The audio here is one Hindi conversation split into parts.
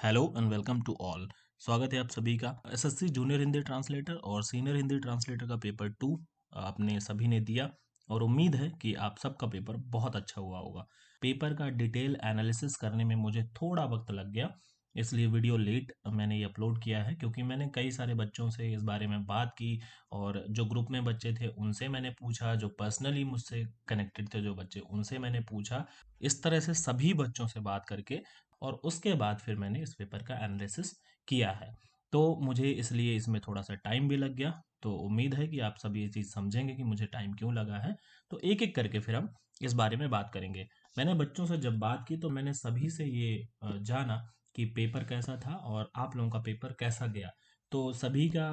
Hello and welcome to all. स्वागत है आप सभी का एसएससी जूनियर हिंदी ट्रांसलेटर और सीनियर हिंदी ट्रांसलेटर का पेपर 2 आपने सभी ने दिया और उम्मीद है कि आप सबका पेपर बहुत अच्छा हुआ होगा। पेपर का डिटेल एनालिसिस करने में मुझे थोड़ा वक्त लग गया, इसलिए वीडियो लेट मैंने ये अपलोड किया है क्योंकि मैंने कई सारे बच्चों से इस बारे में बात की और जो ग्रुप में बच्चे थे उनसे मैंने पूछा, जो पर्सनली मुझसे कनेक्टेड थे जो बच्चे उनसे मैंने पूछा। इस तरह से सभी बच्चों से बात करके और उसके बाद फिर मैंने इस पेपर का एनालिसिस किया है। तो मुझे इसलिए इसमें थोड़ा-सा टाइम भी लग गया, तो उम्मीद है कि आप सब ये चीज़ समझेंगे कि मुझे टाइम क्यों लगा है। तो एक-एक करके फिर हम इस बारे में बात करेंगे। मैंने बच्चों से जब बात की तो मैंने सभी से ये जाना कि पेपर कैसा था और आप लोगों का पेपर कैसा गया। तो सभी का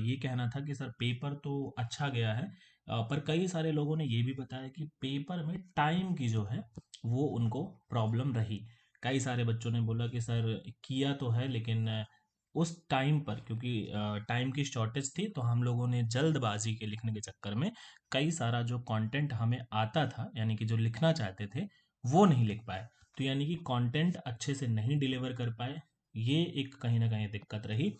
ये कहना था कि सर पेपर तो अच्छा गया है, पर कई सारे लोगों ने ये भी बताया कि पेपर में टाइम की जो है वो उनको प्रॉब्लम रही। कई सारे बच्चों ने बोला कि सर किया तो है लेकिन उस टाइम पर क्योंकि टाइम की शॉर्टेज थी तो हम लोगों ने जल्दबाजी के लिखने के चक्कर में कई सारा जो कंटेंट हमें आता था यानी कि जो लिखना चाहते थे वो नहीं लिख पाए। तो यानी कि कंटेंट अच्छे से नहीं डिलीवर कर पाए, ये एक कहीं ना कहीं दिक्कत रही।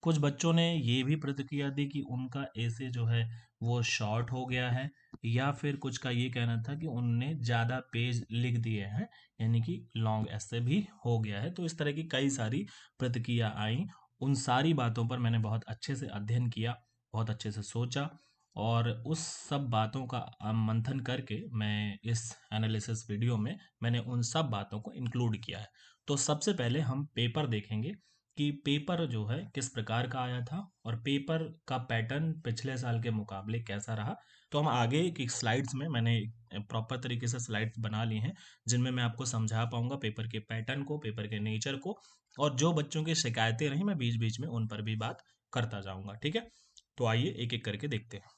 कुछ बच्चों ने ये भी प्रतिक्रिया दी कि उनका ऐसे जो है वो शॉर्ट हो गया है, या फिर कुछ का ये कहना था कि उनने ज़्यादा पेज लिख दिए हैं, यानी कि लॉन्ग ऐसे भी हो गया है। तो इस तरह की कई सारी प्रतिक्रिया आई। उन सारी बातों पर मैंने बहुत अच्छे से अध्ययन किया, बहुत अच्छे से सोचा और उस सब बातों का मंथन करके मैं इस एनालिसिस वीडियो में मैंने उन सब बातों को इंक्लूड किया है। तो सबसे पहले हम पेपर देखेंगे कि पेपर जो है किस प्रकार का आया था और पेपर का पैटर्न पिछले साल के मुकाबले कैसा रहा। तो हम आगे की स्लाइड्स में मैंने प्रॉपर तरीके से स्लाइड्स बना ली हैं जिनमें मैं आपको समझा पाऊंगा पेपर के पैटर्न को, पेपर के नेचर को, और जो बच्चों की शिकायतें रही मैं बीच बीच में उन पर भी बात करता जाऊंगा। ठीक है, तो आइए एक एक करके देखते हैं।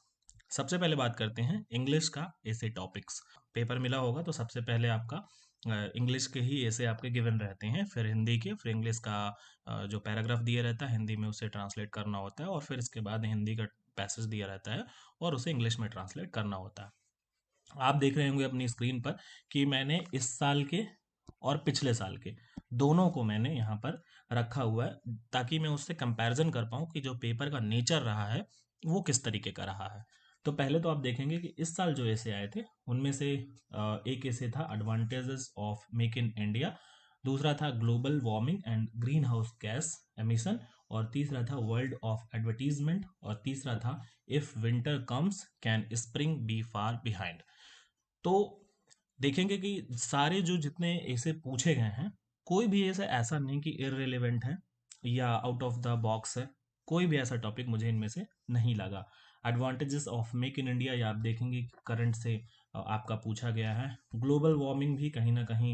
सबसे पहले बात करते हैं इंग्लिश का ऐसे टॉपिक्स। पेपर मिला होगा तो सबसे पहले आपका इंग्लिश के ही ऐसे आपके गिवन रहते हैं, फिर हिंदी के, फिर इंग्लिश का जो पैराग्राफ दिया रहता है हिंदी में उसे ट्रांसलेट करना होता है और फिर इसके बाद हिंदी का पैसेज दिया रहता है और उसे इंग्लिश में ट्रांसलेट करना होता है। आप देख रहे होंगे अपनी स्क्रीन पर कि मैंने इस साल के और पिछले साल के दोनों को मैंने यहाँ पर रखा हुआ है ताकि मैं उससे कंपैरिजन कर पाऊँ कि जो पेपर का नेचर रहा है वो किस तरीके का रहा है। तो पहले तो आप देखेंगे कि इस साल जो ऐसे आए थे उनमें से एक ऐसे था advantages of make in India, दूसरा था global warming and green house gas emission, और तीसरा था वर्ल्ड ऑफ एडवर्टीजमेंट, और तीसरा था if winter comes can spring be far behind. तो देखेंगे कि सारे जो जितने ऐसे पूछे गए हैं कोई भी ऐसा ऐसा नहीं कि इररिलेवेंट है या आउट ऑफ द बॉक्स है। कोई भी ऐसा टॉपिक मुझे इनमें से नहीं लगा। Advantages of make in India, या आप देखेंगे कि करंट से आपका पूछा गया है। ग्लोबल वार्मिंग भी कहीं ना कहीं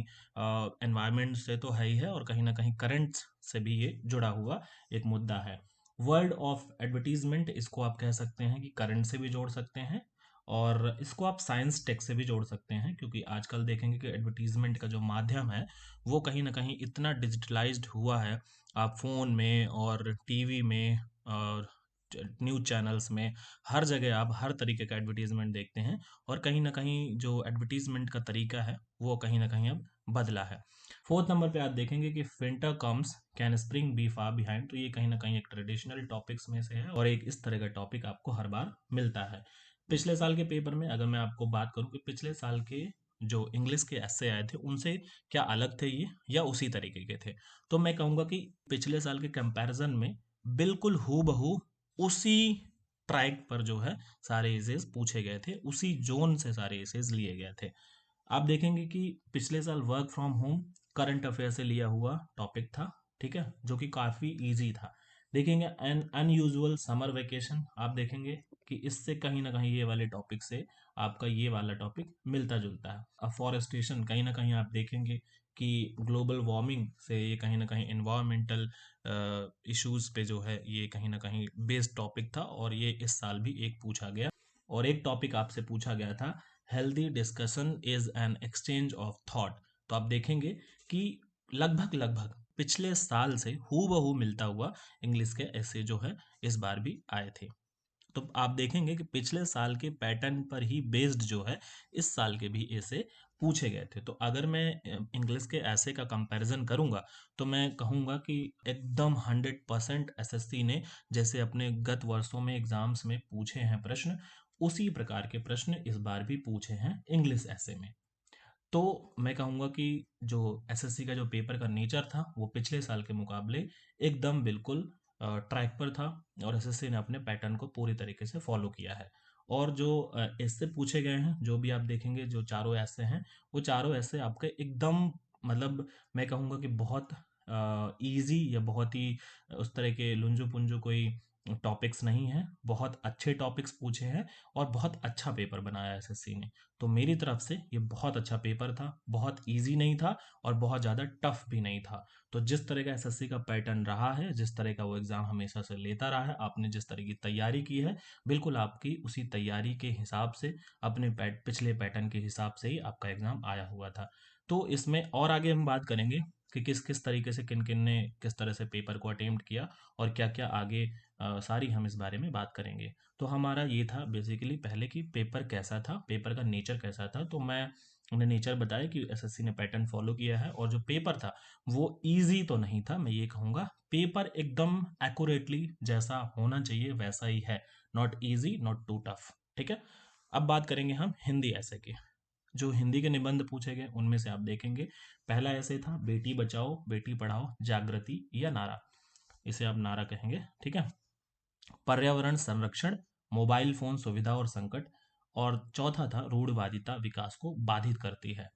एनवायरनमेंट से तो है ही है और कहीं ना कहीं करंट से भी ये जुड़ा हुआ एक मुद्दा है। वर्ल्ड ऑफ एडवर्टीजमेंट, इसको आप कह सकते हैं कि करंट से भी जोड़ सकते हैं और इसको आप साइंस टेक से भी जोड़ सकते हैं क्योंकि आजकल देखेंगे कि एडवर्टीजमेंट का जो माध्यम है वो कहीं ना कहीं इतना डिजिटलाइज्ड हुआ है। आप फोन में और टीवी में और न्यूज़ चैनल्स में हर जगह आप हर तरीके का एडवर्टीजमेंट देखते हैं और कहीं ना कहीं जो एडवर्टीजमेंट का तरीका है वो कहीं ना कहीं अब बदला है। फोर्थ नंबर पे आप देखेंगे कि winter comes can spring be far behind, तो ये कहीं ना कहीं एक ट्रेडिशनल टॉपिक्स में से है और एक इस तरह का टॉपिक आपको हर बार मिलता है। पिछले साल के पेपर में अगर मैं आपको बात करूं कि पिछले साल के जो इंग्लिश के एस्से आए थे उनसे क्या अलग थे ये या उसी तरीके के थे, तो मैं कहूँगा कि पिछले साल के कंपैरिजन में बिल्कुल हूबहू उसी ट्रैक पर जो है सारे एसेस पूछे गए थे, उसी जोन से सारे एसेस लिए गए थे। आप देखेंगे कि पिछले साल work from home current affair से लिया हुआ टॉपिक था, ठीक है, जो कि काफ़ी इजी था। देखेंगे एन अनयूजुअल समर वेकेशन, आप देखेंगे कि इससे कहीं ना कहीं ये वाले टॉपिक से आपका ये वाला टॉपिक मिलता जुलता है। अफॉरेस्टेशन कहीं ना कहीं आप देखेंगे कि ग्लोबल वार्मिंग से ये कहीं ना कहीं इन्वायरमेंटल इश्यूज पे जो है ये कहीं ना कहीं बेस्ड टॉपिक था और ये इस साल भी एक पूछा गया। और एक टॉपिक आपसे पूछा गया था, healthy discussion is an exchange of thought. तो आप देखेंगे कि लगभग लगभग पिछले साल से हूबहू मिलता हुआ इंग्लिश के ऐसे जो है इस बार भी आए थे। तो आप देखेंगे कि पिछले साल के पैटर्न पर ही बेस्ड जो है इस साल के भी ऐसे पूछे गए थे। तो अगर मैं इंग्लिश के ऐसे का कंपैरिजन करूंगा तो मैं कहूंगा कि एकदम 100% एसएससी ने जैसे अपने गत वर्षों में एग्जाम्स में पूछे हैं प्रश्न, उसी प्रकार के प्रश्न इस बार भी पूछे हैं इंग्लिश ऐसे में। तो मैं कहूँगा कि जो एसएससी का जो पेपर का नेचर था वो पिछले साल के मुकाबले एकदम बिल्कुल ट्रैक पर था, और एसएससी ने अपने पैटर्न को पूरी तरीके से फॉलो किया है। और जो ऐसे पूछे गए हैं, जो भी आप देखेंगे, जो चारों ऐसे हैं, वो चारों ऐसे आपके एकदम, मतलब मैं कहूँगा कि बहुत इजी या बहुत ही उस तरह के लुंजू पुंजू कोई टॉपिक्स नहीं है। बहुत अच्छे टॉपिक्स पूछे हैं और बहुत अच्छा पेपर बनाया है एसएससी ने। तो मेरी तरफ से ये बहुत अच्छा पेपर था, बहुत इजी नहीं था और बहुत ज़्यादा टफ भी नहीं था। तो जिस तरह का एसएससी का पैटर्न रहा है, जिस तरह का वो एग्ज़ाम हमेशा से लेता रहा है, आपने जिस तरह की तैयारी की है, बिल्कुल आपकी उसी तैयारी के हिसाब से, अपने पिछले पैटर्न के हिसाब से ही आपका एग्ज़ाम आया हुआ था। तो इसमें और आगे हम बात करेंगे कि किस किस तरीके से किन किन ने किस तरह से पेपर को अटेम्प्ट किया और क्या क्या आगे सारी हम इस बारे में बात करेंगे। तो हमारा ये था बेसिकली पहले कि पेपर कैसा था, पेपर का नेचर कैसा था। तो मैंने नेचर बताया कि एसएससी ने पैटर्न फॉलो किया है, और जो पेपर था वो इजी तो नहीं था, मैं ये कहूँगा पेपर एकदम एक्यूरेटली जैसा होना चाहिए वैसा ही है। Not easy, not too tough. ठीक है। अब बात करेंगे हम हिंदी ऐसे की। जो हिंदी के निबंध पूछे गए उनमें से आप देखेंगे, पहला ऐसे था बेटी बचाओ बेटी पढ़ाओ जागृति या नारा। इसे आप नारा कहेंगे। ठीक है। पर्यावरण संरक्षण, मोबाइल फोन सुविधा और संकट, और चौथा था रूढ़वादिता विकास को बाधित करती है।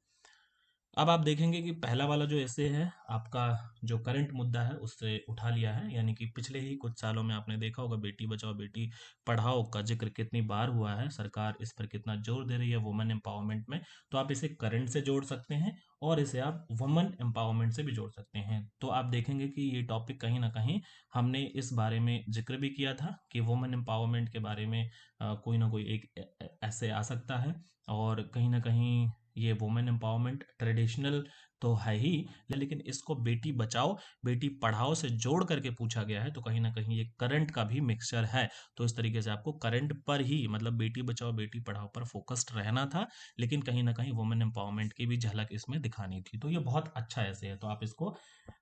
अब आप देखेंगे कि पहला वाला जो ऐसे है आपका, जो करंट मुद्दा है उससे उठा लिया है, यानी कि पिछले ही कुछ सालों में आपने देखा होगा बेटी बचाओ बेटी पढ़ाओ का जिक्र कितनी बार हुआ है, सरकार इस पर कितना जोर दे रही है वुमेन एम्पावरमेंट में। तो आप इसे करंट से जोड़ सकते हैं और इसे आप वुमेन एम्पावरमेंट से भी जोड़ सकते हैं। तो आप देखेंगे कि ये टॉपिक कहीं ना कहीं हमने इस बारे में जिक्र भी किया था कि वुमेन एम्पावरमेंट के बारे में कोई ना कोई एक ऐसे आ सकता है। और कहीं ना कहीं ये वुमेन एम्पावरमेंट ट्रेडिशनल तो है ही, लेकिन इसको बेटी बचाओ बेटी पढ़ाओ से जोड़ करके पूछा गया है, तो कहीं ना कहीं ये करंट का भी मिक्सचर है। तो इस तरीके से आपको करंट पर ही, मतलब बेटी बचाओ बेटी पढ़ाओ पर फोकस्ड रहना था, लेकिन कहीं ना कहीं वुमेन एम्पावरमेंट की भी झलक इसमें दिखानी थी। तो ये बहुत अच्छा ऐसे है, तो आप इसको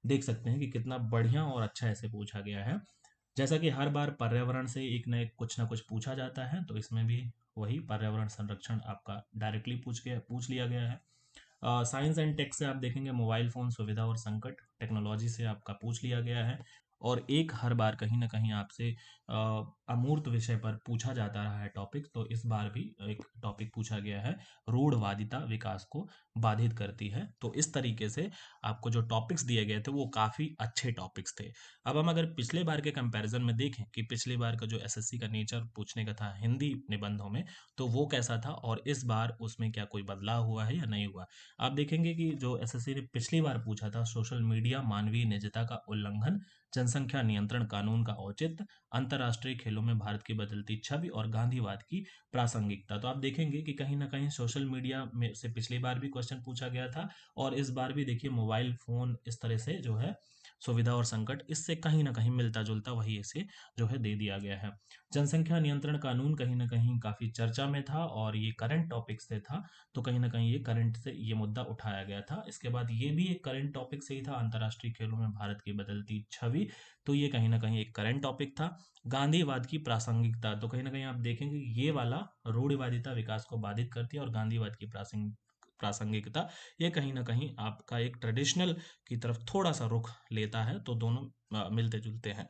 देख सकते हैं कि कितना बढ़िया और अच्छा ऐसे पूछा गया है। जैसा कि हर बार पर्यावरण से एक न एक कुछ ना कुछ पूछा जाता है, तो इसमें भी वही पर्यावरण संरक्षण आपका डायरेक्टली पूछ लिया गया है। साइंस एंड टेक से आप देखेंगे मोबाइल फ़ोन सुविधा और संकट, टेक्नोलॉजी से आपका पूछ लिया गया है। और एक हर बार कहीं न कहीं आपसे अमूर्त विषय पर पूछा जाता रहा है टॉपिक, तो इस बार भी एक टॉपिक पूछा गया है, रूढ़वादिता विकास को बाधित करती है। तो इस तरीके से आपको जो टॉपिक्स दिए गए थे वो काफ़ी अच्छे टॉपिक्स थे। अब हम अगर पिछले बार के कंपैरिजन में देखें कि पिछली बार का जो एसएससी का नेचर पूछने का था हिंदी निबंधों में, तो वो कैसा था और इस बार उसमें क्या कोई बदलाव हुआ है या नहीं हुआ। आप देखेंगे कि जो एसएससी ने पिछली बार पूछा था, सोशल मीडिया मानवीय निजता का उल्लंघन, जनसंख्या नियंत्रण कानून का औचित्य, अंतर्राष्ट्रीय खेलों में भारत की बदलती छवि और गांधीवाद की प्रासंगिकता। तो आप देखेंगे कि कहीं ना कहीं सोशल मीडिया में से पिछली बार भी क्वेश्चन पूछा गया था, और इस बार भी देखिए मोबाइल फोन इस तरह से जो है सुविधा और संकट, इससे कहीं ना कहीं मिलता जुलता वही इसे जो है दे दिया गया है। जनसंख्या नियंत्रण कानून कहीं ना कहीं काफी चर्चा में था और ये करंट टॉपिक से था, तो कहीं ना कहीं ये करंट से ये मुद्दा उठाया गया था। इसके बाद ये भी एक करंट टॉपिक से ही था, अंतर्राष्ट्रीय खेलों में भारत की बदलती छवि, तो ये कहीं ना कहीं एक करंट टॉपिक था। गांधीवाद की प्रासंगिकता, तो कहीं ना कहीं आप देखेंगे ये वाला रूढ़िवादिता विकास को बाधित करती है और गांधीवाद की प्रासंगिकता, ये कहीं ना कहीं आपका एक ट्रेडिशनल की तरफ थोड़ा सा रुख लेता है, तो दोनों मिलते जुलते हैं।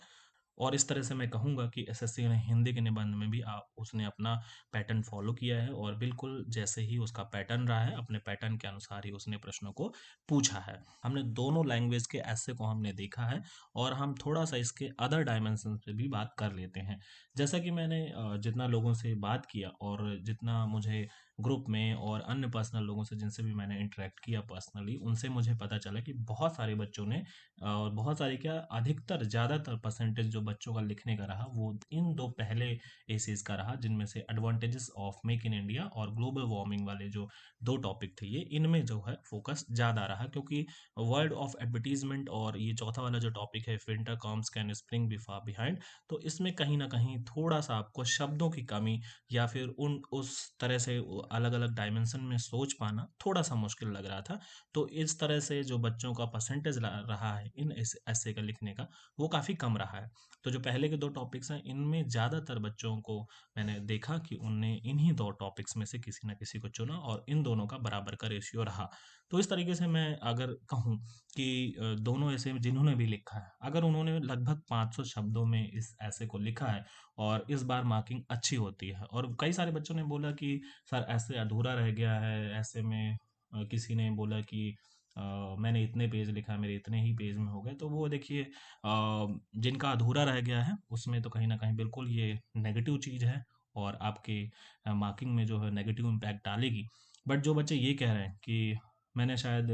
और इस तरह से मैं कहूँगा कि एसएससी ने हिंदी के निबंध में भी उसने अपना पैटर्न फॉलो किया है, और बिल्कुल जैसे ही उसका पैटर्न रहा है अपने पैटर्न के अनुसार ही उसने प्रश्नों को पूछा है। हमने दोनों लैंग्वेज के ऐसे को हमने देखा है, और हम थोड़ा सा इसके अदर डायमेंशन पे भी बात कर लेते हैं। जैसा कि मैंने जितना लोगों से बात किया और जितना मुझे ग्रुप में और अन्य पर्सनल लोगों से जिनसे भी मैंने इंटरेक्ट किया पर्सनली, उनसे मुझे पता चला कि बहुत सारे बच्चों ने, और बहुत सारे क्या, अधिकतर ज़्यादातर परसेंटेज जो बच्चों का लिखने का रहा वो इन दो पहले एसेस का रहा, जिनमें से advantages of make in India और ग्लोबल वार्मिंग वाले जो दो टॉपिक थे, ये इनमें जो है फोकस ज़्यादा रहा, क्योंकि वर्ड ऑफ एडवर्टीजमेंट और ये चौथा वाला जो टॉपिक है winter comes can spring be far behind, तो इसमें कहीं ना कहीं थोड़ा सा आपको शब्दों की कमी या फिर उन उस तरह से अलग अलग डायमेंशन में सोच पाना थोड़ा सा मुश्किल लग रहा था। तो इस तरह से जो बच्चों का परसेंटेज रहा है इन ऐसे का लिखने का, वो काफ़ी कम रहा है। तो जो पहले के दो टॉपिक्स हैं इनमें ज़्यादातर बच्चों को मैंने देखा कि उनने इन्हीं दो टॉपिक्स में से किसी ना किसी को चुना और इन दोनों का बराबर का रेशियो रहा। तो इस तरीके से मैं अगर कहूँ कि दोनों ऐसे जिन्होंने भी लिखा है, अगर उन्होंने लगभग 500 शब्दों में इस ऐसे को लिखा है और इस बार मार्किंग अच्छी होती है। और कई सारे बच्चों ने बोला कि सर ऐसे अधूरा रह गया है, ऐसे में किसी ने बोला कि मैंने इतने पेज लिखा, मेरे इतने ही पेज में हो गए। तो वो देखिए जिनका अधूरा रह गया है उसमें तो कहीं न कहीं बिल्कुल ये नेगेटिव चीज़ है और आपके मार्किंग में जो है नेगेटिव इम्पैक्ट डालेगी। बट जो बच्चे ये कह रहे हैं कि मैंने शायद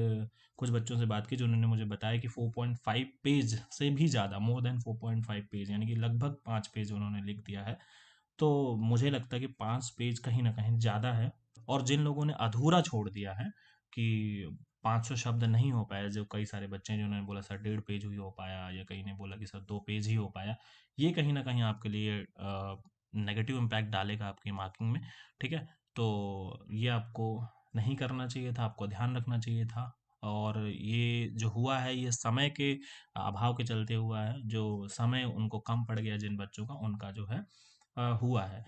कुछ बच्चों से बात की जिन्होंने मुझे बताया कि 4.5 पेज से भी ज़्यादा, मोर देन 4.5 पेज, यानी कि लगभग 5 पेज उन्होंने लिख दिया है। तो मुझे लगता है कि 5 पेज कहीं न कहीं ज़्यादा है। और जिन लोगों ने अधूरा छोड़ दिया है कि 500 शब्द नहीं हो पाया, जो कई सारे बच्चे हैं जिन्होंने बोला सर 1.5 पेज ही हो पाया, या कई ने बोला कि सर 2 पेज ही हो पाया। ये कहीं न कहीं आपके लिए नेगेटिव इम्पैक्ट डालेगा आपकी मार्किंग में, ठीक है? तो ये आपको नहीं करना चाहिए था, आपको ध्यान रखना चाहिए था। और ये जो हुआ है ये समय के अभाव के चलते हुआ है, जो समय उनको कम पड़ गया जिन बच्चों का, उनका जो है हुआ है।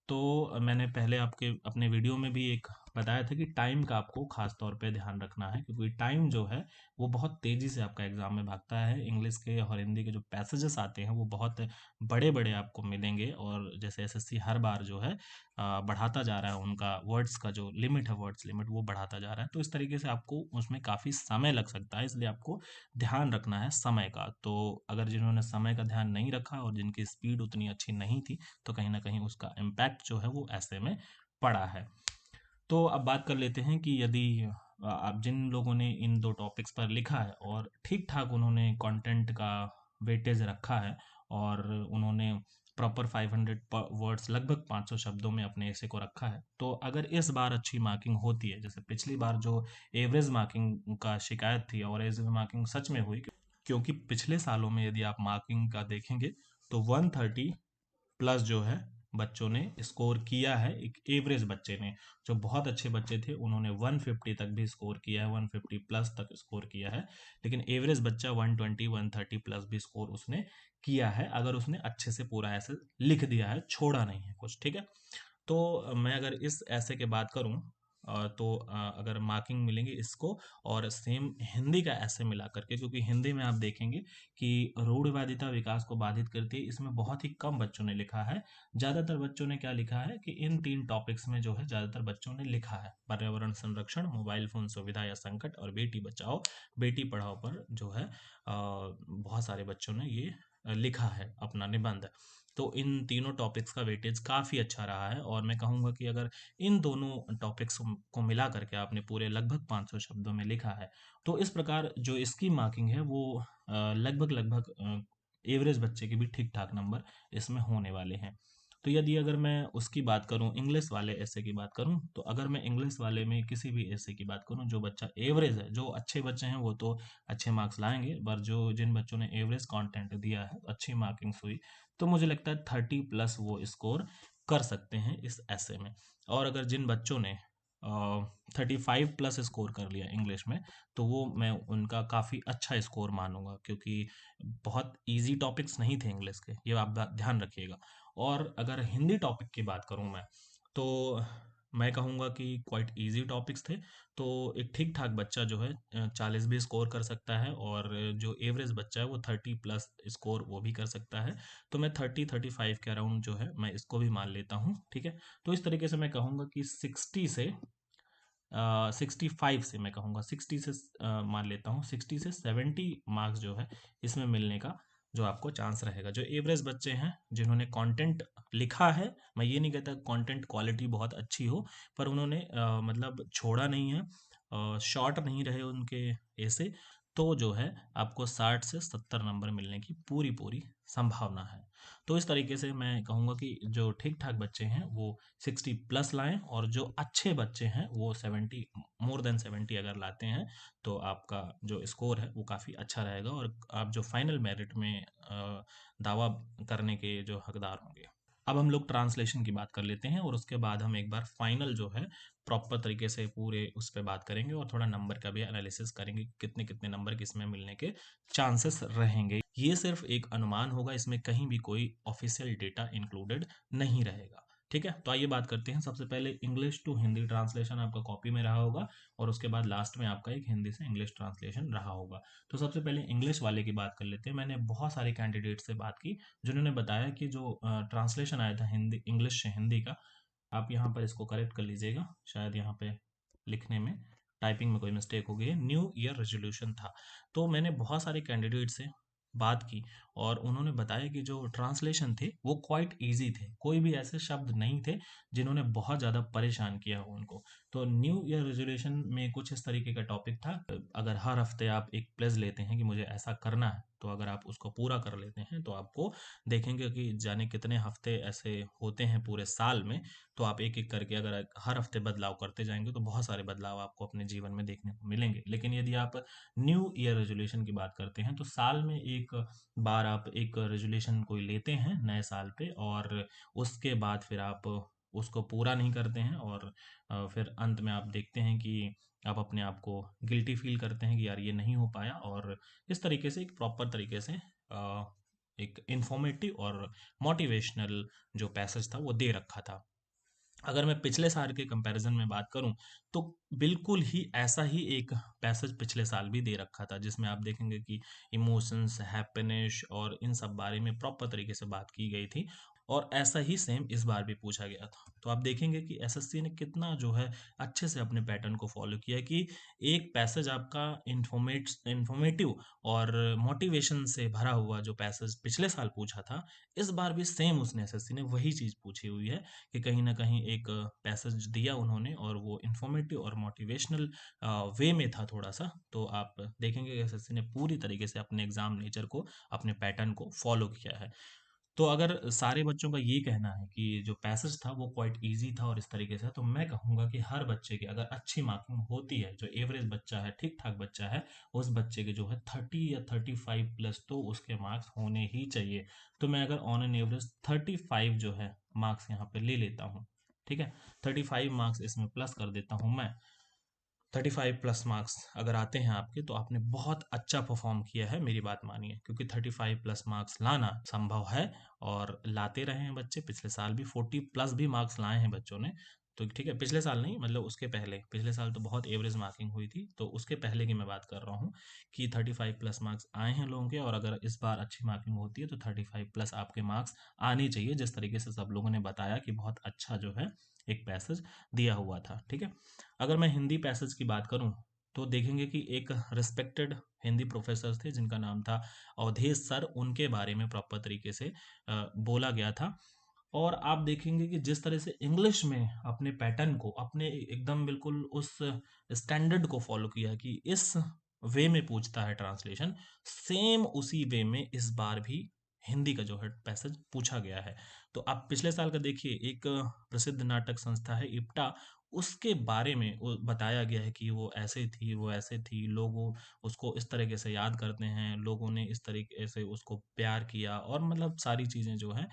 तो मैंने पहले आपके अपने वीडियो में भी एक बताया था कि टाइम का आपको खास तौर पे ध्यान रखना है, क्योंकि टाइम जो है वो बहुत तेज़ी से आपका एग्ज़ाम में भागता है। इंग्लिश के और हिंदी के जो पैसेजेस आते हैं वो बहुत बड़े-बड़े आपको मिलेंगे, और जैसे एसएससी हर बार जो है बढ़ाता जा रहा है, उनका वर्ड्स का जो लिमिट है, वर्ड्स लिमिट, वो बढ़ाता जा रहा है। तो इस तरीके से आपको उसमें काफ़ी समय लग सकता है, इसलिए आपको ध्यान रखना है समय का। तो अगर जिन्होंने समय का ध्यान नहीं रखा और जिनकी स्पीड उतनी अच्छी नहीं थी, तो कहीं न कहीं उसका इम्पैक्ट जो है वो ऐसे में पड़ा है। तो अब बात कर लेते हैं कि यदि अब जिन लोगों ने इन 2 टॉपिक्स पर लिखा है और ठीक-ठाक उन्होंने कंटेंट का वेटेज रखा है और उन्होंने प्रॉपर 500 वर्ड्स, लगभग 500 शब्दों में अपने एसे को रखा है, तो अगर इस बार अच्छी मार्किंग होती है, जैसे पिछली बार जो एवरेज मार्किंग का शिकायत थी और एवरेज मार्किंग सच में हुई, क्योंकि पिछले सालों में यदि आप मार्किंग का देखेंगे तो 130 प्लस जो है बच्चों ने स्कोर किया है। एक एवरेज बच्चे ने, जो बहुत अच्छे बच्चे थे उन्होंने 150 तक भी स्कोर किया है, 150 प्लस तक स्कोर किया है। लेकिन एवरेज बच्चा 120 130 प्लस भी स्कोर उसने किया है, अगर उसने अच्छे से पूरा ऐसे लिख दिया है, छोड़ा नहीं है कुछ, ठीक है? तो मैं अगर इस ऐसे की बात करूं तो अगर मार्किंग मिलेंगी इसको और सेम हिंदी का ऐसे मिला करके, क्योंकि हिंदी में आप देखेंगे कि रूढ़िवादिता विकास को बाधित करती है, इसमें बहुत ही कम बच्चों ने लिखा है। ज़्यादातर बच्चों ने क्या लिखा है कि इन 3 टॉपिक्स में जो है ज़्यादातर बच्चों ने लिखा है, पर्यावरण संरक्षण, मोबाइल फ़ोन सुविधा या संकट, और बेटी बचाओ बेटी पढ़ाओ पर जो है बहुत सारे बच्चों ने ये लिखा है अपना निबंध। तो इन तीनों टॉपिक्स का वेटेज काफ़ी अच्छा रहा है, और मैं कहूँगा कि अगर इन दोनों टॉपिक्स को मिला करके आपने पूरे लगभग 500 शब्दों में लिखा है, तो इस प्रकार जो इसकी मार्किंग है वो लगभग लगभग एवरेज बच्चे के भी ठीक ठाक नंबर इसमें होने वाले हैं। तो यदि अगर मैं उसकी बात करूं, इंग्लिश वाले ऐसे की बात करूं, तो अगर मैं इंग्लिश वाले में किसी भी ऐसे की बात करूं, जो बच्चा एवरेज है, जो अच्छे बच्चे हैं वो तो अच्छे मार्क्स लाएंगे, पर जो जिन बच्चों ने एवरेज कंटेंट दिया है, अच्छी मार्किंग्स हुई, तो मुझे लगता है 30 प्लस वो स्कोर कर सकते हैं इस ऐसे में। और अगर जिन बच्चों ने 35 प्लस स्कोर कर लिया इंग्लिश में, तो वो मैं उनका काफ़ी अच्छा स्कोर मानूंगा, क्योंकि बहुत इजी टॉपिक्स नहीं थे इंग्लिश के, ये आप ध्यान रखिएगा। और अगर हिंदी टॉपिक की बात करूं मैं, तो मैं कहूँगा कि क्वाइट इजी टॉपिक्स थे। तो एक ठीक ठाक बच्चा जो है 40 भी स्कोर कर सकता है, और जो एवरेज बच्चा है वो 30 प्लस स्कोर वो भी कर सकता है। तो मैं 30-35 के अराउंड जो है मैं इसको भी मान लेता हूँ, ठीक है? तो इस तरीके से मैं कहूँगा कि 60 से 65 से, मैं कहूँगा 60 से मान लेता हूँ 60 से 70 मार्क्स जो है इसमें मिलने का जो आपको चांस रहेगा। जो एवरेज बच्चे हैं जिन्होंने कंटेंट लिखा है, मैं ये नहीं कहता कंटेंट क्वालिटी बहुत अच्छी हो, पर उन्होंने मतलब छोड़ा नहीं है, शॉर्ट नहीं रहे उनके ऐसे, तो जो है आपको 60 से 70 नंबर मिलने की पूरी पूरी संभावना है। तो इस तरीके से मैं कहूँगा कि जो ठीक ठाक बच्चे हैं वो 60 प्लस लाएं, और जो अच्छे बच्चे हैं वो 70, मोर देन 70 अगर लाते हैं, तो आपका जो स्कोर है वो काफ़ी अच्छा रहेगा, और आप जो फाइनल मेरिट में दावा करने के जो हकदार होंगे। अब हम लोग ट्रांसलेशन की बात कर लेते हैं और उसके बाद हम एक बार फाइनल जो है प्रॉपर तरीके से पूरे उस पर बात करेंगे और थोड़ा नंबर का भी एनालिसिस करेंगे, कितने कितने नंबर किसमें मिलने के चांसेस रहेंगे। ये सिर्फ एक अनुमान होगा, इसमें कहीं भी कोई ऑफिशियल डेटा इंक्लूडेड नहीं रहेगा। ठीक है, तो आइए बात करते हैं। सबसे पहले इंग्लिश टू हिंदी ट्रांसलेशन आपका कॉपी में रहा होगा और उसके बाद लास्ट में आपका एक हिंदी से इंग्लिश ट्रांसलेशन रहा होगा। तो सबसे पहले इंग्लिश वाले की बात कर लेते हैं। मैंने बहुत सारे कैंडिडेट से बात की जिन्होंने बताया कि जो ट्रांसलेशन आया था हिंदी इंग्लिश से हिंदी का, आप यहाँ पर इसको करेक्ट कर लीजिएगा, शायद यहाँ पे लिखने में टाइपिंग में कोई मिस्टेक हो गई है, न्यू ईयर रेजोल्यूशन था। तो मैंने बहुत सारे कैंडिडेट से बात की और उन्होंने बताया कि जो ट्रांसलेशन थे वो क्वाइट इजी थे, कोई भी ऐसे शब्द नहीं थे जिन्होंने बहुत ज़्यादा परेशान किया हो उनको। तो न्यू ईयर रेजोल्यूशन में कुछ इस तरीके का टॉपिक था, अगर हर हफ्ते आप एक प्लेज लेते हैं कि मुझे ऐसा करना है, तो अगर आप उसको पूरा कर लेते हैं तो आपको देखेंगे कि जाने कितने हफ्ते ऐसे होते हैं पूरे साल में। तो आप एक एक करके अगर हर हफ्ते बदलाव करते जाएंगे तो बहुत सारे बदलाव आपको अपने जीवन में देखने को मिलेंगे। लेकिन यदि आप न्यू ईयर रेजोल्यूशन की बात करते हैं तो साल में एक बार आप एक रेजोल्यूशन कोई लेते हैं नए साल पे और उसके बाद फिर आप उसको पूरा नहीं करते हैं और फिर अंत में आप देखते हैं कि आप अपने आप को गिल्टी फील करते हैं कि यार ये नहीं हो पाया। और इस तरीके से एक प्रॉपर तरीके से एक इंफॉर्मेटिव और मोटिवेशनल जो पैसेज था वो दे रखा था। अगर मैं पिछले साल के कंपैरिजन में बात करूं तो बिल्कुल ही ऐसा ही एक पैसेज पिछले साल भी दे रखा था जिसमें आप देखेंगे कि इमोशंस, हैप्पीनेस और इन सब बारे में प्रॉपर तरीके से बात की गई थी और ऐसा ही सेम इस बार भी पूछा गया था। तो आप देखेंगे कि एसएससी ने कितना जो है अच्छे से अपने पैटर्न को फॉलो किया कि एक पैसेज आपका इंफॉर्मेटिव और मोटिवेशन से भरा हुआ जो पैसेज पिछले साल पूछा था, इस बार भी सेम उसने एसएससी ने वही चीज़ पूछी हुई है कि कहीं न कहीं एक पैसेज दिया उन्होंने और वो इन्फॉर्मेटिव और मोटिवेशनल वे में था थोड़ा-सा। तो आप देखेंगे कि एसएससी ने पूरी तरीके से अपने एग्ज़ाम नेचर को, अपने पैटर्न को फ़ॉलो किया है। तो अगर सारे बच्चों का ये कहना है कि जो पैसेज था वो क्वाइट ईज़ी था और इस तरीके से, तो मैं कहूँगा कि हर बच्चे की अगर अच्छी मार्किंग होती है, जो एवरेज बच्चा है, ठीक-ठाक बच्चा है, उस बच्चे के जो है 30 या 35 प्लस तो उसके मार्क्स होने ही चाहिए। तो मैं अगर ऑन एन एवरेज 35 जो है मार्क्स यहाँ पे ले लेता हूँ, ठीक है? 35 मार्क्स इसमें प्लस कर देता हूँ मैं। 35 प्लस मार्क्स अगर आते हैं आपके तो आपने बहुत अच्छा परफॉर्म किया है, मेरी बात मानिए, क्योंकि 35 प्लस मार्क्स लाना संभव है और लाते रहे हैं बच्चे। पिछले साल भी 40 प्लस भी मार्क्स लाए हैं बच्चों ने। तो ठीक है, पिछले साल नहीं, मतलब उसके पहले, पिछले साल तो बहुत एवरेज मार्किंग हुई थी, तो उसके पहले की मैं बात कर रहा हूँ कि 35 प्लस मार्क्स आए हैं लोगों के। और अगर इस बार अच्छी मार्किंग होती है तो 35 प्लस आपके मार्क्स आने चाहिए, जिस तरीके से सब लोगों ने बताया कि बहुत अच्छा जो है एक पैसेज दिया हुआ था। ठीक है, अगर मैं हिंदी पैसेज की बात करूं तो देखेंगे कि एक रिस्पेक्टेड हिंदी प्रोफेसर थे जिनका नाम था अवधेश सर, उनके बारे में प्रॉपर तरीके से बोला गया था। और आप देखेंगे कि जिस तरह से इंग्लिश में अपने पैटर्न को, अपने एकदम बिल्कुल उस स्टैंडर्ड को फॉलो किया कि इस वे में पूछता है ट्रांसलेशन, सेम उसी वे में इस बार भी हिंदी का जो है पैसेज पूछा गया है। तो आप पिछले साल का देखिए, एक प्रसिद्ध नाटक संस्था है इप्टा, उसके बारे में वो बताया गया है कि वो ऐसे थी, वो ऐसे थी, लोगों उसको इस तरीके से याद करते हैं, लोगों ने इस तरीके से उसको प्यार किया और मतलब सारी चीज़ें जो हैं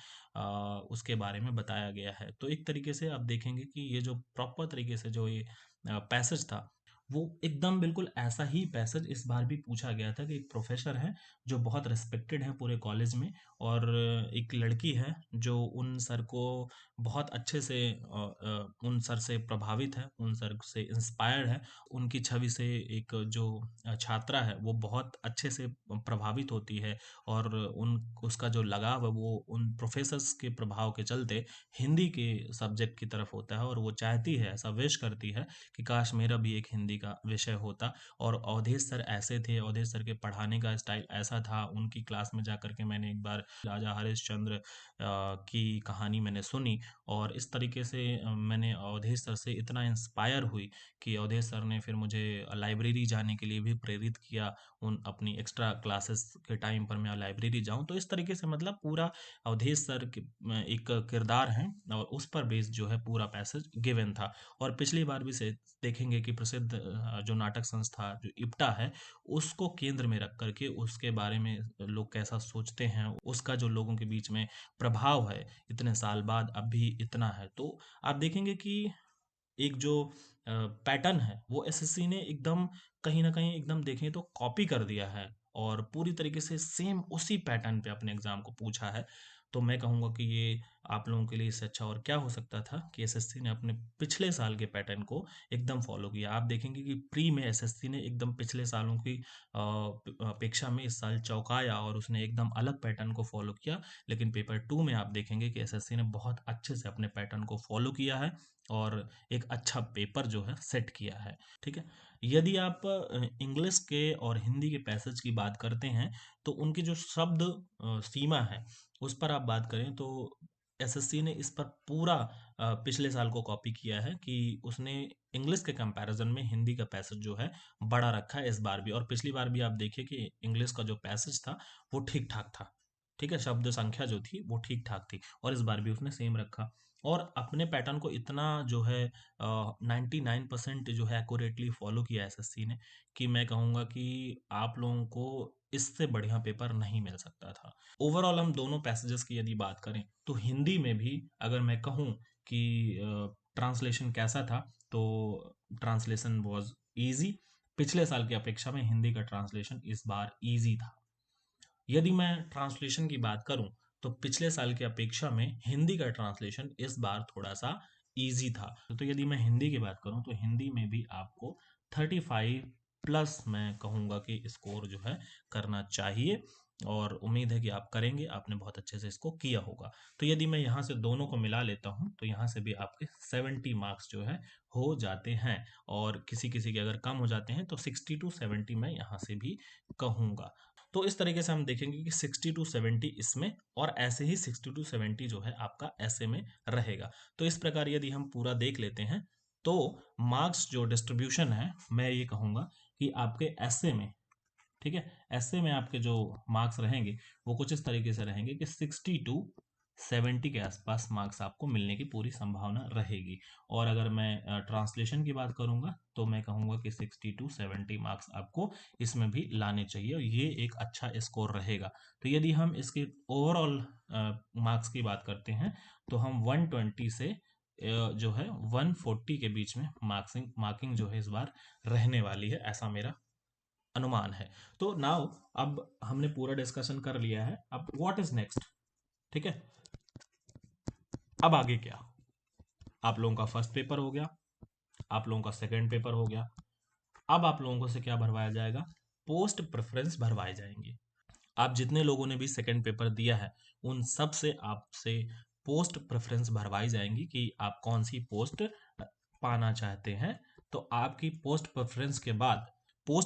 उसके बारे में बताया गया है। तो एक तरीके से आप देखेंगे कि ये जो प्रॉपर तरीके से जो ये पैसेज था, वो एकदम बिल्कुल ऐसा ही पैसेज इस बार भी पूछा गया था कि एक प्रोफ़ेसर हैं, जो बहुत रिस्पेक्टेड हैं पूरे कॉलेज में और एक लड़की है, जो उन सर को बहुत अच्छे से उन सर से प्रभावित है, उन सर से इंस्पायर्ड है। उनकी छवि से एक जो छात्रा है, वो बहुत अच्छे से प्रभावित होती है और उन उसका जो लगाव है, वो उन प्रोफ़ेसर्स के प्रभाव के चलते हिंदी के सब्जेक्ट की तरफ होता है और वो चाहती है, ऐसा विश करती है कि काश मेरा भी एक हिंदी का विषय होता। और अवधेश सर ऐसे थे, अवधेश सर के पढ़ाने का स्टाइल ऐसा था, उनकी क्लास में जाकर के मैंने एक बार राजा हरिश्चंद्र की कहानी मैंने सुनी और इस तरीके से मैंने अवधेश सर से इतना इंस्पायर हुई कि अवधेश सर ने फिर मुझे लाइब्रेरी जाने के लिए भी प्रेरित किया। उन अपनी एक्स्ट्रा क्लासेस के टाइम पर मैं लाइब्रेरी जाऊँ, तो इस तरीके से मतलब पूरा अवधेश सर एक किरदार हैं और उस पर बेस्ड जो है पूरा पैसेज गिवन था। और पिछली बार भी से देखेंगे कि प्रसिद्ध जो नाटक संस्था जो इप्टा है उसको केंद्र में रख करके उसके बारे में लोग कैसा सोचते हैं, उसका जो लोगों के बीच में प्रभाव है इतने साल बाद अब भी इतना है, तो आप देखेंगे कि एक जो पैटर्न है वो एसएससी ने एकदम कहीं न कहीं एकदम देखें तो कॉपी कर दिया है और पूरी तरीके से सेम उसी पैटर्न पे अपने एग्ज़ाम को पूछा है। तो मैं कहूँगा कि ये आप लोगों के लिए इससे अच्छा और क्या हो सकता था कि एसएससी ने अपने पिछले साल के पैटर्न को एकदम फ़ॉलो किया। आप देखेंगे कि प्री में एसएससी ने एकदम पिछले सालों की अपेक्षा में इस साल चौंकाया और उसने एकदम अलग पैटर्न को फ़ॉलो किया। लेकिन पेपर 2 में आप देखेंगे कि एसएससी ने बहुत अच्छे से अपने पैटर्न को फ़ॉलो किया है और एक अच्छा पेपर जो है सेट किया है, ठीक है? यदि आप इंग्लिश के और हिंदी के पैसेज की बात करते हैं, तो उनकी जो शब्द सीमा है, उस पर आप बात करें तो एसएससी ने इस पर पूरा पिछले साल को कॉपी किया है कि उसने इंग्लिश के कंपैरिज़न में हिंदी का पैसेज जो है बड़ा रखा है इस बार भी और पिछली बार भी आप देखिए कि इंग्लिश का जो पैसेज था, वो ठीक-ठाक था, ठीक है? शब्द संख्या जो थी, वो ठीक-ठाक थी और इस बार भी उसने सेम रखा। और अपने पैटर्न को इतना जो है 99% जो है एक्यूरेटली फॉलो किया है एसएससी ने कि मैं कहूँगा कि आप लोगों को इससे बढ़िया पेपर नहीं मिल सकता था। ओवरऑल हम दोनों पैसेजेस की यदि बात करें तो हिंदी में भी अगर मैं कहूँ कि ट्रांसलेशन कैसा था तो ट्रांसलेशन वाज इजी। पिछले साल की अपेक्षा में हिंदी का ट्रांसलेशन इस बार इजी था। यदि मैं ट्रांसलेशन की बात करूं तो पिछले साल की अपेक्षा में हिंदी का ट्रांसलेशन इस बार थोड़ा सा इजी था। तो यदि मैं हिंदी की बात करूं तो हिंदी में भी आपको 35 प्लस मैं कहूँगा कि स्कोर जो है करना चाहिए और उम्मीद है कि आप करेंगे। आपने बहुत अच्छे से इसको किया होगा। तो यदि मैं यहाँ से दोनों को मिला लेता हूँ तो यहाँ से भी आपके 70 मार्क्स जो है हो जाते हैं और किसी किसी के अगर कम हो जाते हैं तो 60 टू 70 मैं यहाँ से भी कहूँगा। तो इस तरीके से हम देखेंगे कि 60 टू 70 इसमें और ऐसे ही 60 टू 70 जो है आपका ऐसे में रहेगा। तो इस प्रकार यदि हम पूरा देख लेते हैं तो मार्क्स जो डिस्ट्रीब्यूशन है मैं ये कहूँगा कि आपके ऐसे में, ठीक है, ऐसे में आपके जो मार्क्स रहेंगे वो कुछ इस तरीके से रहेंगे कि 60 टू 70 के आसपास मार्क्स आपको मिलने की पूरी संभावना रहेगी। और अगर मैं ट्रांसलेशन की बात करूंगा तो मैं कहूंगा कि 60 टू 70 मार्क्स आपको इसमें भी लाने चाहिए और ये एक अच्छा स्कोर रहेगा। तो यदि हम इसके ओवरऑल मार्क्स की बात करते हैं तो हम 120 से जो है 140 के बीच में मार्किंग जो है इस बार रहने वाली है, ऐसा मेरा अनुमान है। तो नाउ अब हमने पूरा डिस्कशन कर लिया है, अब व्हाट इज नेक्स्ट, ठीक है? अब आगे क्या? आप लोगों का फर्स्ट पेपर हो गया, आप लोगों का सेकंड पेपर हो गया, अब आप लोगों को से क्या भरवाया जाएगा? पोस्ट प्रेफरेंस भरवाए जाएंगे। आप जितने लोगों ने भी सेकंड पेपर दिया है उन सब से आपसे पोस्ट प्रेफरेंस भरवाई जाएंगी कि आप कौन सी पोस्ट पाना चाहते हैं। तो आपकी पोस्ट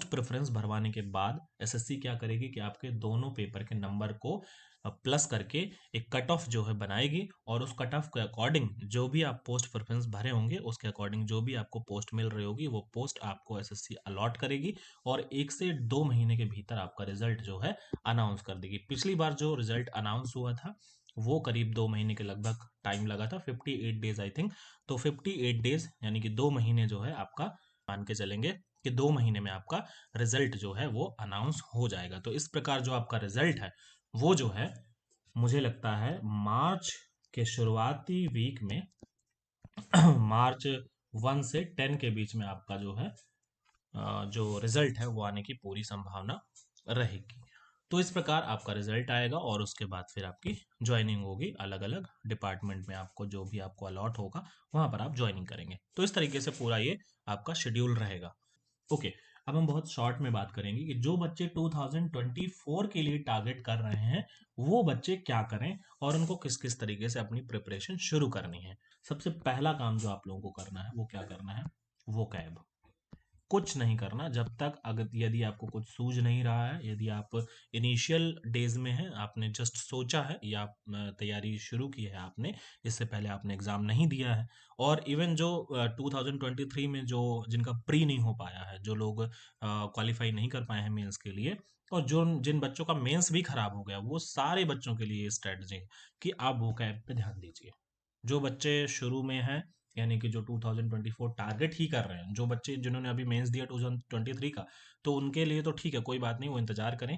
प्रेफरेंस भरवाने के बाद एसएससी क्या करेगी कि आपके दोनों पेपर के नंबर को प्लस करके एक कट ऑफ जो है बनाएगी और उस कट ऑफ के अकॉर्डिंग जो भी आप पोस्ट प्रेफरेंस भरे होंगे उसके अकॉर्डिंग जो भी आपको पोस्ट मिल रही होगी वो पोस्ट आपको एसएससी अलॉट करेगी और 1 से 2 महीने के भीतर आपका रिजल्ट जो है अनाउंस कर देगी। पिछली बार जो रिजल्ट अनाउंस हुआ था वो करीब 2 महीने के लगभग टाइम लगा था, 58 डेज आई थिंक। तो 58 डेज यानी कि 2 महीने जो है आपका मान के चलेंगे कि 2 महीने में आपका रिजल्ट जो है वो अनाउंस हो जाएगा। तो इस प्रकार जो आपका रिजल्ट है वो जो है मुझे लगता है मार्च के शुरुआती वीक में मार्च 1 से 10 के बीच में आपका जो है जो रिजल्ट है वो आने की पूरी संभावना रहेगी। तो इस प्रकार आपका रिजल्ट आएगा और उसके बाद फिर आपकी ज्वाइनिंग होगी अलग अलग डिपार्टमेंट में, आपको जो भी आपको अलॉट होगा वहां पर आप ज्वाइनिंग करेंगे। तो इस तरीके से पूरा ये आपका शेड्यूल रहेगा। ओके, अब हम बहुत शॉर्ट में बात करेंगे कि जो बच्चे 2024 के लिए टारगेट कर रहे हैं वो बच्चे क्या करें और उनको किस किस तरीके से अपनी प्रिपरेशन शुरू करनी है। सबसे पहला काम जो आप लोगों को करना है वो क्या करना है? वो कैब कुछ नहीं करना जब तक, अगर यदि आपको कुछ सूझ नहीं रहा है, यदि आप इनिशियल डेज में हैं, आपने जस्ट सोचा है या तैयारी शुरू की है आपने, इससे पहले आपने एग्जाम नहीं दिया है और इवन जो 2023 में जो जिनका प्री नहीं हो पाया है, जो लोग क्वालिफाई नहीं कर पाए हैं मेंस के लिए और जो जिन बच्चों का मेंस भी खराब हो गया, वो सारे बच्चों के लिए स्ट्रेटजी है कि आप वो कैब पे ध्यान दीजिए। जो बच्चे शुरू में हैं यानी कि जो 2024 टारगेट ही कर रहे हैं, जो बच्चे जिन्होंने अभी मेंस दिया 2023 का, तो उनके लिए तो ठीक है, कोई बात नहीं, वो इंतजार करें।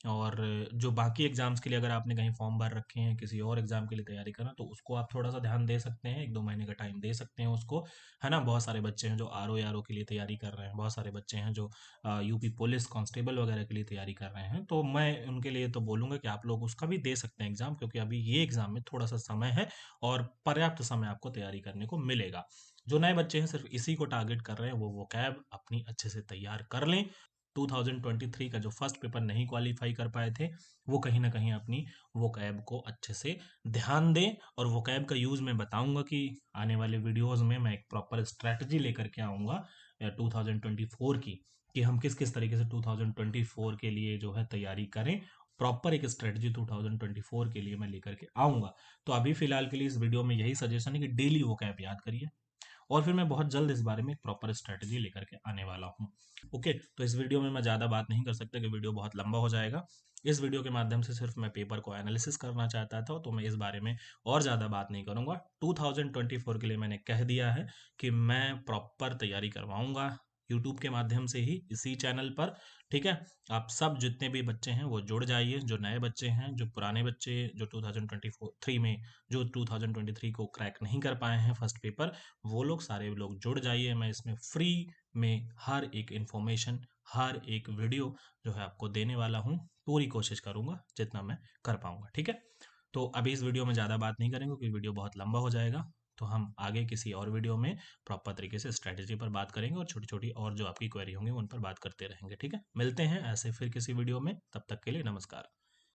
और जो बाकी एग्जाम्स के लिए अगर आपने कहीं फॉर्म भर रखे हैं, किसी और एग्जाम के लिए तैयारी करना, तो उसको आप थोड़ा सा ध्यान दे सकते हैं, 1-2 महीने का टाइम दे सकते हैं उसको, है ना। बहुत सारे बच्चे हैं जो आर ओ के लिए तैयारी कर रहे हैं, बहुत सारे बच्चे हैं जो यूपी पुलिस कांस्टेबल वगैरह के लिए तैयारी कर रहे हैं, तो मैं उनके लिए तो बोलूंगा कि आप लोग उसका भी दे सकते हैं एग्जाम, क्योंकि अभी ये एग्जाम में थोड़ा सा समय है और पर्याप्त समय आपको तैयारी करने को मिलेगा। जो नए बच्चे हैं सिर्फ इसी को टारगेट कर रहे हैं, वो वोकैब अपनी अच्छे से तैयार कर लें। 2023 का जो फर्स्ट पेपर नहीं क्वालिफाई कर पाए थे, वो कहीं ना कहीं अपनी वोकैब को अच्छे से ध्यान दें। और वोकैब का यूज़ मैं बताऊंगा कि आने वाले वीडियोस में मैं एक प्रॉपर स्ट्रैटेजी लेकर के आऊँगा 2024 की, कि हम किस किस तरीके से 2024 के लिए जो है तैयारी करें। प्रॉपर एक स्ट्रेटजी 2024 के लिए मैं लेकर के आऊँगा। तो अभी फ़िलहाल के लिए इस वीडियो में यही सजेशन है कि डेली वोकैब याद करिए, और फिर मैं बहुत जल्द इस बारे में एक प्रॉपर स्ट्रेटजी लेकर के आने वाला हूँ। ओके, तो इस वीडियो में मैं ज़्यादा बात नहीं कर सकता कि वीडियो बहुत लंबा हो जाएगा। इस वीडियो के माध्यम से सिर्फ मैं पेपर को एनालिसिस करना चाहता था, तो मैं इस बारे में और ज़्यादा बात नहीं करूँगा। 2024 के लिए मैंने कह दिया है कि मैं प्रॉपर तैयारी करवाऊँगा यूट्यूब के माध्यम से ही, इसी चैनल पर। ठीक है, आप सब जितने भी बच्चे हैं वो जुड़ जाइए, जो नए बच्चे हैं, जो पुराने बच्चे जो 2023 में जो 2023 को क्रैक नहीं कर पाए हैं फर्स्ट पेपर, वो लोग सारे लोग जुड़ जाइए। मैं इसमें फ्री में हर एक इन्फॉर्मेशन, हर एक वीडियो जो है आपको देने वाला हूँ। पूरी कोशिश करूँगा जितना मैं कर पाऊँगा, ठीक है। तो अभी इस वीडियो में ज़्यादा बात नहीं करेंगे क्योंकि वीडियो बहुत लंबा हो जाएगा। तो हम आगे किसी और वीडियो में प्रॉपर तरीके से स्ट्रैटेजी पर बात करेंगे, और छोटी छोटी और जो आपकी क्वेरी होंगी उन पर बात करते रहेंगे, ठीक है। मिलते हैं ऐसे फिर किसी वीडियो में, तब तक के लिए नमस्कार।